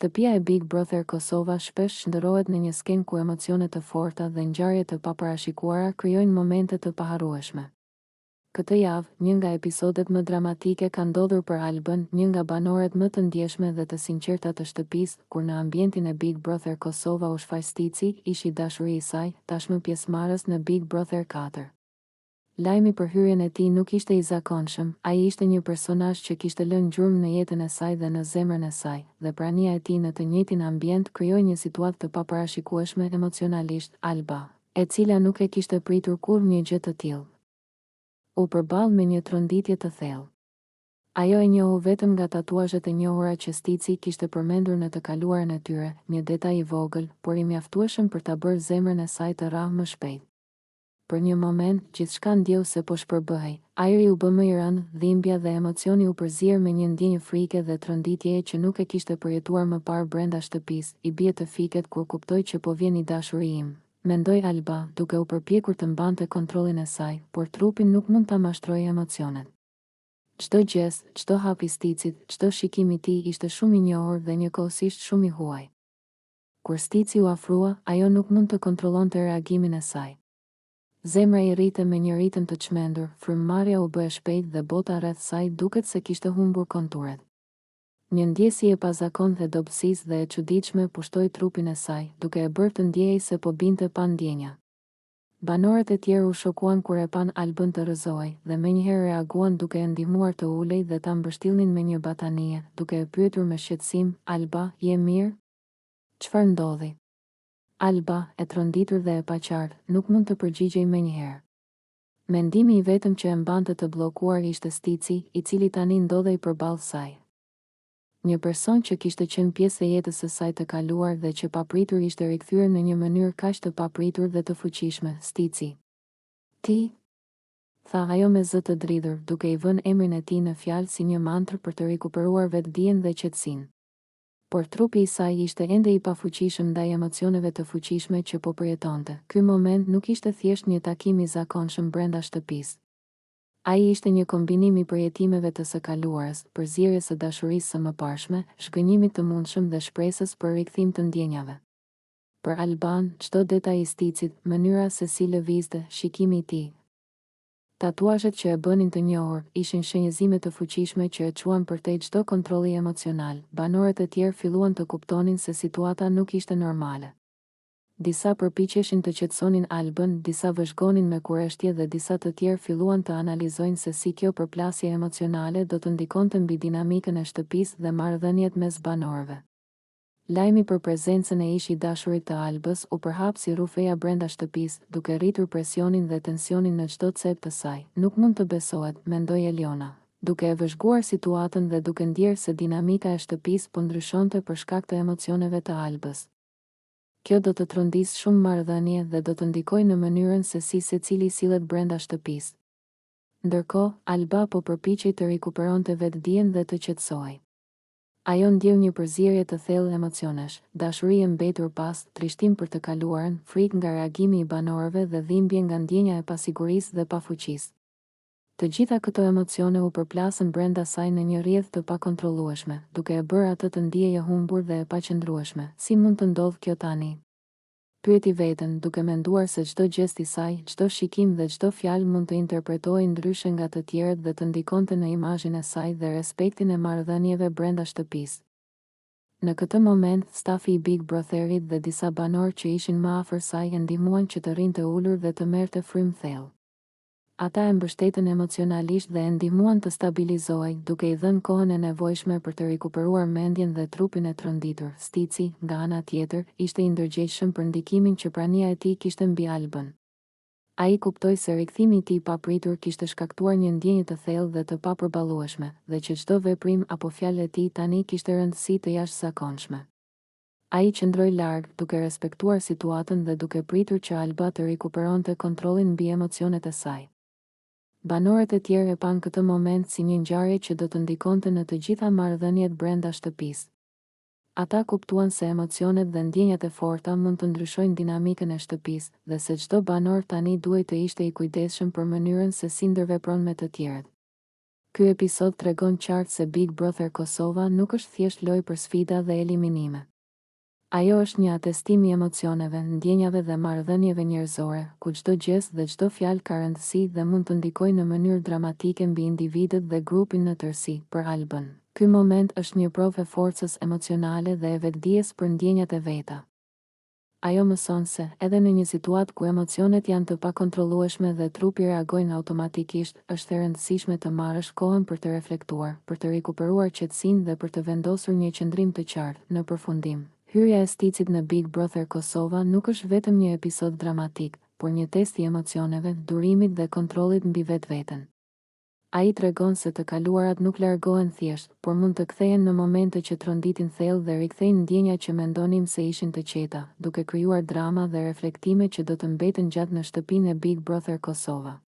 Shtëpia e Big Brother Kosova shpesh shndërrohet në një skenë ku emocione të forta dhe ngjarje të paparashikuara krijojnë momente të paharrueshme. Këtë javë, një nga episodet më dramatike ka ndodhur për Albën, një nga banoret më të ndjeshme dhe të sinqerta të shtëpisë, kur në ambientin e Big Brother Kosova u shfaq Stici, ishi dashuri i saj, tashmë pjesëmarrës në Big Brother 4. Lajmi për hyrjen e tij nuk ishte i zakonshëm, ai ishte një personazh që kishte lënë gjurmë në jetën e saj dhe në zemrën e saj, dhe prania e tij në të njëjtin ambient krijoi një situatë të paparashikueshme emocionalisht. Alba, e cila nuk e kishte pritur kurrë një gjë të tillë, u përball me një tronditje të thellë. Ajo e njohu vetëm nga tatuazhet e njohura që Stici kishte përmendur në të kaluarën e tyre, një detaj i vogël, por i mjaftueshëm për ta bërë zemrën e saj të rrahë më shpejt. Për një moment, gjithçka ndjeu se po shpërbëhej. Ajri u bë më i rënd, dhimbja dhe emocioni u përzier me një ndjenjë frike dhe tronditjeje që nuk e kishte përjetuar më parë brenda shtëpisë. I bie të fiket kur kuptoj që po vjen i dashuri im, mendoi Alba, duke u përpjekur të mbante kontrollin e saj, por trupin nuk mund ta mashtrojë emocionet. Çdo gest, çdo hap i Sticit, çdo shikim i tij ishte shumë i njohur dhe njëkohësisht shumë i huaj. Kur Stici u afrua, ajo nuk mund të kontrollonte reagimin e saj. Zemra i rrite me një ritëm të çmendur, frymëmarrja u bë e shpejtë dhe bota rreth saj duket se kishte humbur konturet. Një ndjesje e pazakontë e dobësisë dhe e çuditshme pushtoi trupin e saj, duke e bërë të ndjejë se po binte pa ndjenja. Banorët e tjerë u shokuan kur e pan Albën të rrëzohej, dhe menjëherë reaguan duke e ndihmuar të ulej dhe ta mbështillnin me një batanie, duke e pyetur me shqetësim: "Alba, je mirë? Çfarë ndodhi?" Alba, e tronditur dhe e paqartë, nuk mund të përgjigjej menjëherë. Mendimi i vetëm që e mbante të bllokuar ishte Stici, i cili tani ndodhej përballë saj. Një person që kishte qenë pjesë e jetës së saj të kaluar dhe që papritur ishte rikthyer në një mënyrë kaq të papritur dhe të fuqishme. "Stici. Ti?" tha ajo me zë të dridhur, duke i vënë emrin e tij në fjalë si një mantër për të rikuperuar vetdijen dhe qetësinë. Por trupi i saj ishte ende i pafuqishëm ndaj emocioneve të fuqishme që po përjetonte. Ky moment nuk ishte thjesht një takim i zakonshëm brenda shtëpisë. Ai ishte një kombinim i përjetimeve të së kaluarës, përzierjes së dashurisë së mëparshme, shgënjimit të mundshëm dhe shpresës për rikthim të ndjenjave. Për Alban, çdo detaj i Sticit, mënyra se si lëvizte, shikimi i tij, tatuazhet që e bënin të njohur, ishin shenjëzime të fuqishme që e çuan përtej çdo kontrolli emocional. Banorët e tjerë filluan të kuptonin se situata nuk ishte normale. Disa përpiqeshin të qetësonin Albën, disa vëzhgonin me kurreshtje dhe disa të tjerë filluan të analizojnë se si kjo përplasje emocionale do të ndikonte mbi dinamikën e shtëpisë dhe marrëdhëniet mes banorëve. Lajmi për prezencën e ish i dashurit të Albës u përhap si rrufeja brenda shtëpisë, duke rritur presionin dhe tensionin në çdo cep të saj. "Nuk mund të besohet", mendoi Eliona, duke e vëzhguar situatën dhe duke ndjerë se dinamika e shtëpisë po ndryshonte për shkak të emocioneve të Albës. Kjo do të trondisë shumë marrëdhënie dhe do të ndikojë në mënyrën se si secili sillet brenda shtëpisë. Ndërkohë, Alba po përpiqej të rikuperonte vetdijen dhe të qetësohej. Ajo ndjeu një përzierje të thellë emocionesh, dashuri e mbetur pas, trishtim për të kaluarën, frikë nga reagimi i banorëve dhe dhimbje nga ndjenja e pasigurisë dhe pafuqisë. Të gjitha këto emocione u përplasën brenda saj në një rrjedhë të pakontrollueshme, duke e bërë atë të ndiejë e humbur dhe e paqëndrueshme. "Si mund të ndodhë kjo tani?" pyeti veten, duke menduar se çdo gjest i saj, çdo shikim dhe çdo fjalë mund të interpretohej ndryshe nga të tjerët dhe të ndikonte në imazhin e saj dhe respektin e marrëdhënieve brenda shtëpisë. Në këtë moment, stafi i Big Brotherit dhe disa banorë që ishin më afër saj e ndihmuan që të rinte ulur dhe të merrte frymë thellë. Ata e mbështetën emocionalisht dhe e ndihmuan të stabilizohej, duke i dhënë kohën e nevojshme për të rikuperuar mendjen dhe trupin e tronditur. Stici, nga ana tjetër, ishte i ndërgjegjshëm për ndikimin që prania e tij kishte mbi Albën. Ai kuptoi se rikthimi i tij papritur kishte shkaktuar një ndjenjë të thellë dhe të papërballueshme, dhe që çdo veprim apo fjalë e tij tani kishte rëndësi të jashtëzakonshme. Ai qëndroi larg, duke respektuar situatën dhe duke pritur që Alba të rikuperonte kontrollin mbi emocionet e saj. Banorët e tjerë e pan këtë moment si një ngjarje që do të ndikonte në të gjitha marrëdhëniet brenda shtëpisë. Ata kuptuan se emocionet dhe ndjenjat e forta mund të ndryshojnë dinamikën e shtëpisë dhe se çdo banor tani duhej të ishte i kujdesshëm për mënyrën se si ndërvepron me të tjerët. Ky episod tregon qartë se Big Brother Kosova nuk është thjesht lojë për sfida dhe eliminime. Ajo është një atestim i emocioneve, ndjenjave dhe marrëdhënieve njerëzore, ku çdo gest dhe çdo fjalë ka rëndësi dhe mund të ndikojë në mënyrë dramatike mbi individët dhe grupin në tërësi. Për Albën, ky moment është një provë e forcës emocionale dhe e vetdijes për ndjenjat e veta. Ajo mëson se, edhe në një situatë ku emocionet janë të pakontrollueshme dhe trupi reagojnë automatikisht, është e rëndësishme të marrësh kohën për të reflektuar, për të rikuperuar qetësinë dhe për të vendosur një qëndrim të qartë. Në përfundim, hyrja e Sticit në Big Brother Kosova nuk është vetëm një episod dramatik, por një test i emocioneve, durimit dhe kontrollit mbi vetveten. Ai tregon se të kaluarat nuk largohen thjesht, por mund të kthehen në momente që tronditin thellë dhe rikthejnë ndjenjat që mendonim se ishin të qeta, duke krijuar drama dhe reflektime që do të mbeten gjatë në shtëpinë e Big Brother Kosova.